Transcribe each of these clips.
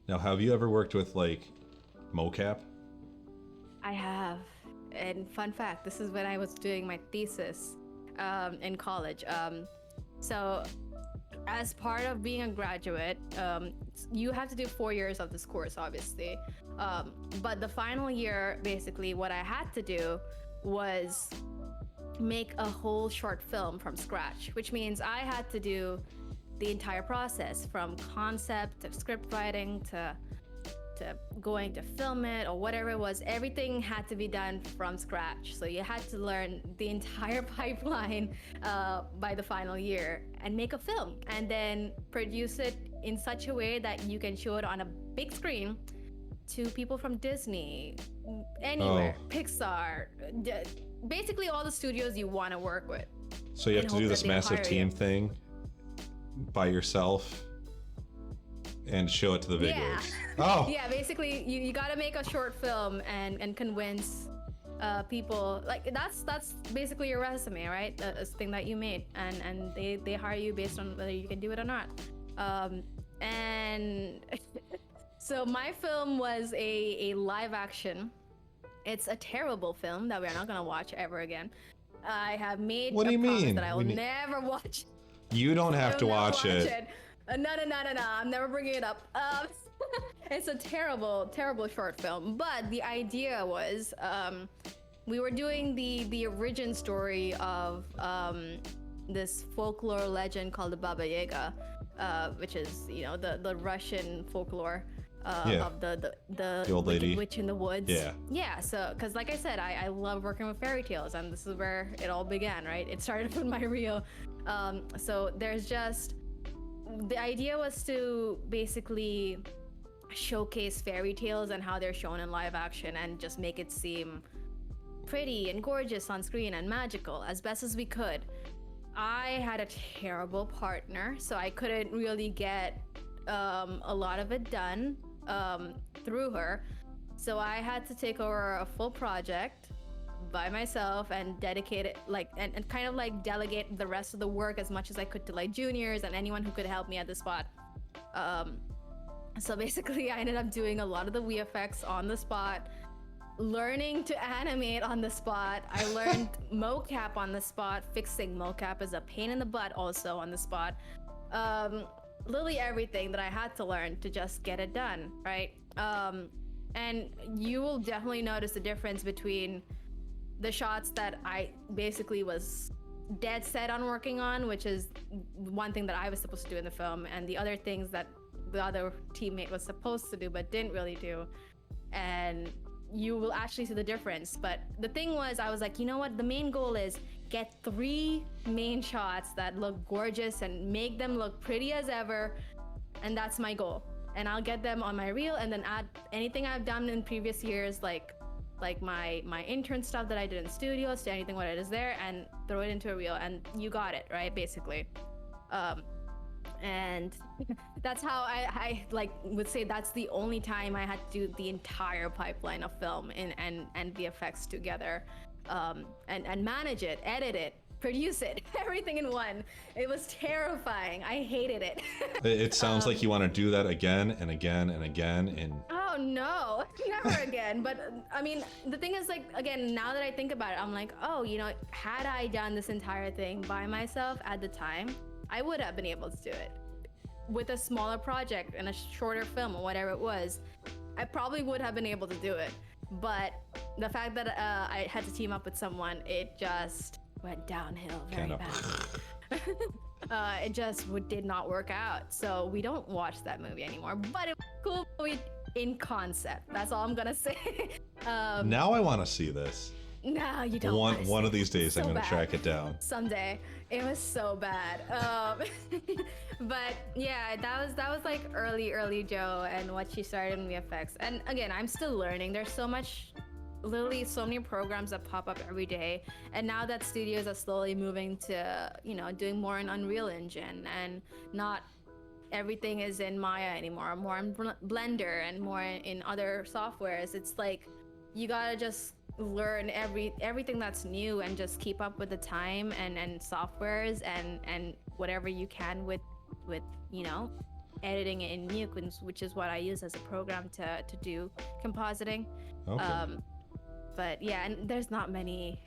Now, have you ever worked with like mocap? I have. And fun fact, this is when I was doing my thesis in college. So, as part of being a graduate, you have to do 4 years of this course, obviously. But the final year, basically, what I had to do was make a whole short film from scratch, which means I had to do the entire process from concept to script writing to going to film it or whatever it was. Everything had to be done from scratch. So you had to learn the entire pipeline by the final year and make a film and then produce it in such a way that you can show it on a big screen to people from Disney, anywhere, Oh, Pixar, basically all the studios you want to work with. so you have And to hope do that this they massive hire team you. thing by yourself and show it to the big Yeah. wigs. Oh, Yeah, basically you got to make a short film and convince people. Like that's basically your resume, right? The thing that you made, and they hire you based on whether you can do it or not. And so my film was a live action. It's a terrible film that we're not gonna watch ever again. I have made what do a you promise mean? that I will never watch. You don't I have will to never watch it. No. I'm never bringing it up. It's a terrible, terrible short film. But the idea was, we were doing the origin story of this folklore legend called the Baba Yaga, which is the Russian folklore. Yeah. Of the The old wicked lady. witch in the woods. Yeah. So because like I said, I love working with fairy tales, and this is where it all began, right? It started with my reel. So there's just the idea was to basically showcase fairy tales and how they're shown in live action and just make it seem pretty and gorgeous on screen and magical as best as we could. I had a terrible partner, so I couldn't really get a lot of it done through her. So I had to take over a full project by myself and dedicate it and kind of like delegate the rest of the work as much as I could to like juniors and anyone who could help me at the spot. So basically I ended up doing a lot of the VFX on the spot, learning to animate on the spot. I learned mocap on the spot. Fixing mocap is a pain in the butt also on the spot. Literally everything that I had to learn to just get it done, right? And you will definitely notice the difference between the shots that I basically was dead set on working on, which is one thing that I was supposed to do in the film, and the other things that the other teammate was supposed to do but didn't really do. And you will actually see the difference. But the thing was, I was like, you know what? The main goal is get 3 main shots that look gorgeous and make them look pretty as ever. And that's my goal. And I'll get them on my reel and then add anything I've done in previous years, like my intern stuff that I did in studios to anything what it is there, and throw it into a reel, and you got it, right? Basically. And that's how I like would say that's the only time I had to do the entire pipeline of film and VFX together, and manage it, edit it, produce it, everything in one. It was terrifying. I hated it. It sounds like you want to do that again and again and again. And Oh no, never again. But I mean, the thing is, like, again, now that I think about it, I'm like, oh, had I done this entire thing by myself at the time, I would have been able to do it. With a smaller project and a shorter film or whatever it was, I probably would have been able to do it. But the fact that I had to team up with someone, it just went downhill very kind of. bad. It just did not work out. So we don't watch that movie anymore. But it was a cool movie in concept. That's all I'm gonna say. Now I want to see this. No, you don't. One of these days I'm So going to bad. track it down. Someday. It was so bad. But yeah, that was like early Joe and what she started in VFX. And again, I'm still learning. There's literally so many programs that pop up every day. And now that studios are slowly moving to, doing more in Unreal Engine, and not everything is in Maya anymore, more in Blender and more in other softwares. It's like you gotta just learn everything that's new and just keep up with the time and softwares and whatever you can with editing it in Nuke, which is what I use as a program to do compositing. Okay. But yeah, and there's not many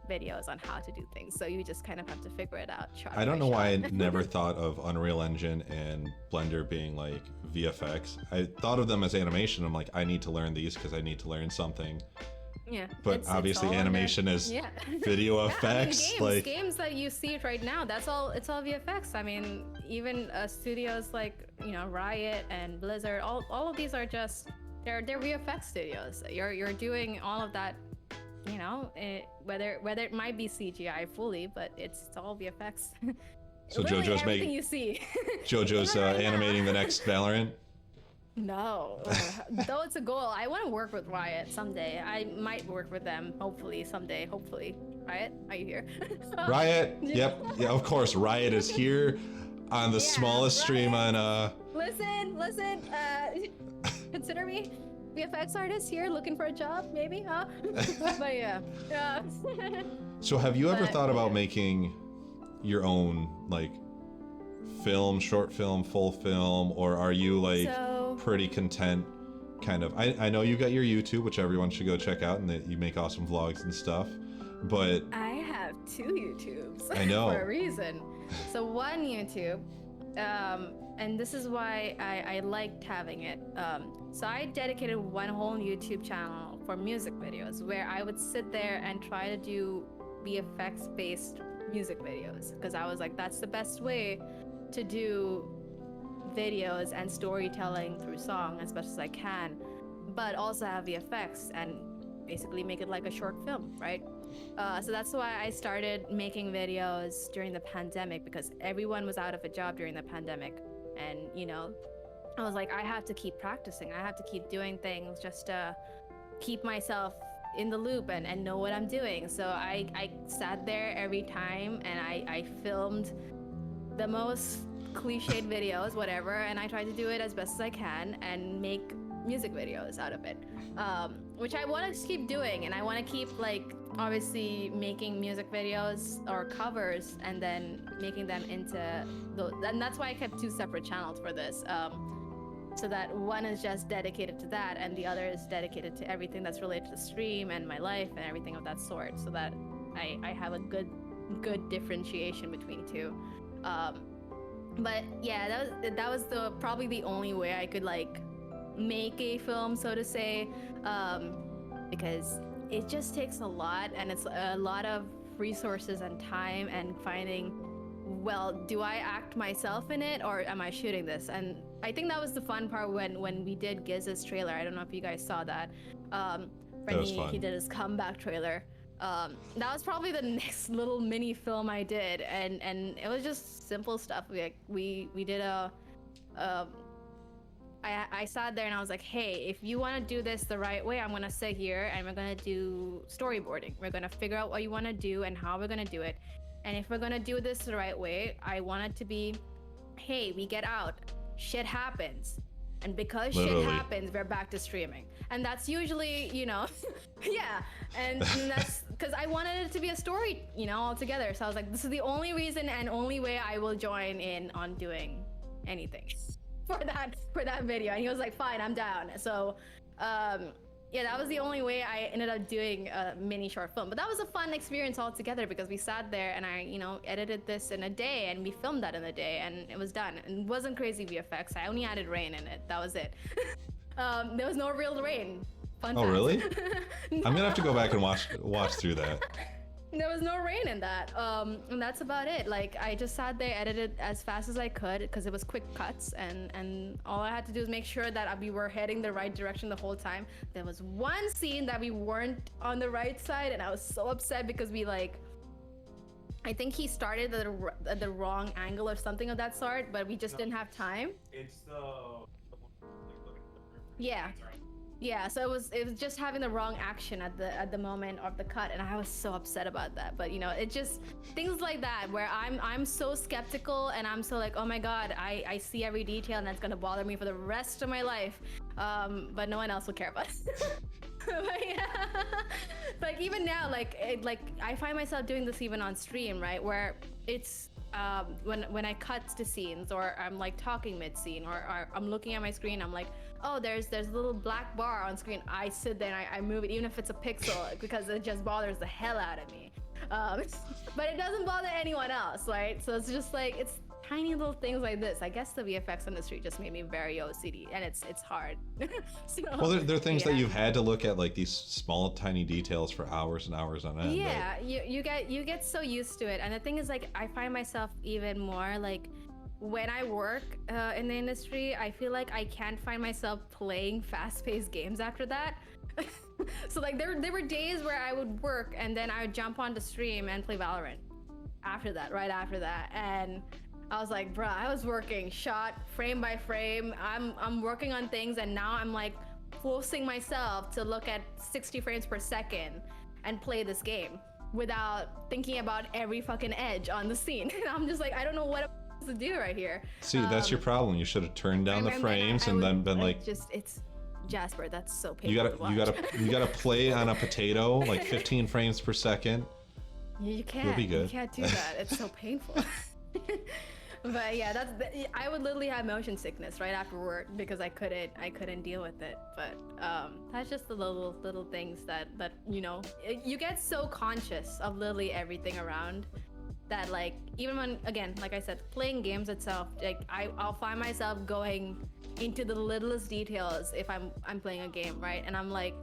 videos on how to do things, so you just kind of have to figure it out. I don't know why I never thought of Unreal Engine and Blender being like VFX. I thought of them as animation. I'm like, I need to learn these because I need to learn something. Yeah, but obviously animation is video effects. I mean, games that you see right now, it's all VFX. I mean, even studios like Riot and Blizzard, all of these are just they're VFX studios. You're doing all of that, whether it might be CGI fully, but it's all VFX. So literally JoJo's everything you see. JoJo's animating the next Valorant. No, though it's a goal. I want to work with Riot someday. I might work with them, hopefully, someday. Hopefully. Riot, are you here? Riot, yep. Yeah, of course. Riot is here on the smallest stream on... Listen, consider me VFX artist here looking for a job, maybe, huh? But yeah. So have you ever thought about making your own, like, film, short film, full film, or are you like pretty content kind of I know you got your YouTube, which everyone should go check out, and that you make awesome vlogs and stuff, but I have 2 YouTubes. I know. For a reason. So one YouTube, and this is why I liked having it, so I dedicated one whole YouTube channel for music videos where I would sit there and try to do VFX based music videos, because I was like, that's the best way to do videos and storytelling through song as much as I can, but also have VFX and basically make it like a short film, right? So that's why I started making videos during the pandemic, because everyone was out of a job during the pandemic, and I was like, I have to keep practicing, I have to keep doing things just to keep myself in the loop and know what I'm doing. So I sat there every time and I filmed the most cliched videos, whatever, and I try to do it as best as I can and make music videos out of it, which I want to keep doing, and I want to keep like obviously making music videos or covers and then making them into those, and that's why I kept 2 separate channels for this, so that one is just dedicated to that and the other is dedicated to everything that's related to the stream and my life and everything of that sort, so that I have a good differentiation between 2. But yeah, that was probably the only way I could like make a film, so to say, because it just takes a lot, and it's a lot of resources and time, and finding, well, do I act myself in it or am I shooting this? And I think that was the fun part when we did Giz's trailer. I don't know if you guys saw that. He did his comeback trailer. That was probably the next little mini film I did, and it was just simple stuff. We did I sat there and I was like, hey, if you want to do this the right way, I'm gonna sit here and we're gonna do storyboarding. We're gonna figure out what you want to do and how we're gonna do it. And if we're gonna do this the right way, I want it to be, hey, we get out, shit happens. And because shit happens, we're back to streaming. And that's usually, yeah. And that's because I wanted it to be a story, altogether. So I was like, this is the only reason and only way I will join in on doing anything for that video. And he was like, fine, I'm down. So, yeah, that was the only way I ended up doing a mini short film. But that was a fun experience altogether, because we sat there and I, edited this in a day and we filmed that in a day and it was done. And it wasn't crazy VFX. I only added rain in it. That was it. There was no real rain. Fun fact. Really? No. I'm gonna have to go back and watch through that. There was no rain in that, and that's about it. Like, I just sat there, edited as fast as I could, because it was quick cuts, and all I had to do is make sure that we were heading the right direction the whole time. There was one scene that we weren't on the right side, and I was so upset because I think he started at the wrong angle or something of that sort, but we just didn't have time. It's Yeah, so it was just having the wrong action at the moment of the cut, and I was so upset about that. But it just things like that where I'm so skeptical and I'm so like, oh my god, I see every detail and that's gonna bother me for the rest of my life. But no one else will care about it. But yeah, like even now, like I find myself doing this even on stream, right? Where it's when I cut to scenes, or I'm like talking mid scene, or I'm looking at my screen, I'm like, oh, there's a little black bar on screen. I sit there and I move it, even if it's a pixel, because it just bothers the hell out of me. But it doesn't bother anyone else, right? So it's just like, it's tiny little things like this. I guess the VFX industry just made me very OCD, and it's hard. So, well, there are things that you've had to look at, like these small, tiny details for hours and hours on end. Yeah, you get so used to it, and the thing is, like, I find myself even more like, when I work in the industry, I feel like I can't find myself playing fast-paced games after that. So like there were days where I would work and then I would jump on the stream and play Valorant right after that, and I was like, bruh, I was working shot frame by frame. I'm working on things, and now I'm like forcing myself to look at 60 frames per second and play this game without thinking about every fucking edge on the scene. And I'm just like, I don't know what I'm supposed to do right here. See, that's your problem. You should have turned down the frames and then been like, it's Jasper, that's so painful. You gotta play on a potato like 15 frames per second. You can't. You'll be good. You can't do that. It's so painful. But yeah, I would literally have motion sickness right after work because I couldn't deal with it. But that's just the little things that you know, you get so conscious of literally everything around that, like, even when, again, like I said, playing games itself, like I'll find myself going into the littlest details if I'm playing a game, right? And I'm like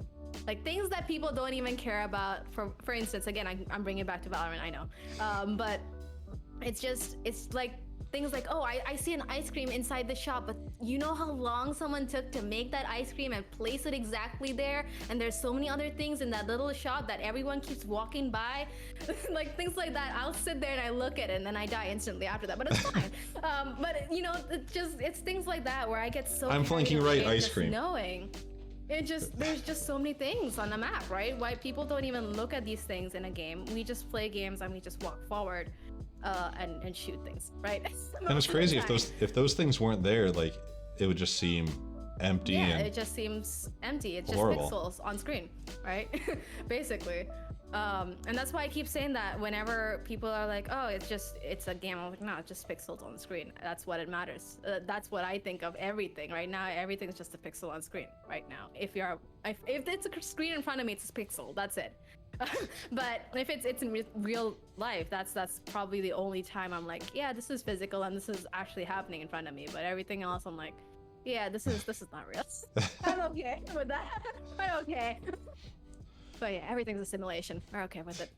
things that people don't even care about. For instance, again, I'm bringing it back to Valorant, I know, but it's like things like, oh, I see an ice cream inside the shop, but you know how long someone took to make that ice cream and place it exactly there, and there's so many other things in that little shop that everyone keeps walking by. Like things like that, I'll sit there and I look at it and then I die instantly after that, but it's fine. But you know, it's things like that where I get so I'm flanking right, ice cream, knowing there's just so many things on the map, right? Why people don't even look at these things in a game. We just play games and we just walk forward and shoot things, right? And it's crazy if those things weren't there, like it would just seem empty. Yeah, and it just seems empty. It's just horrible. pixels on screen, right? Basically. And that's why I keep saying that whenever people are like, oh, it's a game, I'm like, no, it's just pixels on the screen. That's what it matters. That's what I think of everything right now. Everything's just a pixel on screen right now. If it's a screen in front of me, it's a pixel. That's it. But if it's in real life, that's probably the only time I'm like, yeah, this is physical and this is actually happening in front of me. But everything else, I'm like, yeah, this is not real. I'm okay with that. I'm okay. But yeah, everything's a simulation. We're okay with it.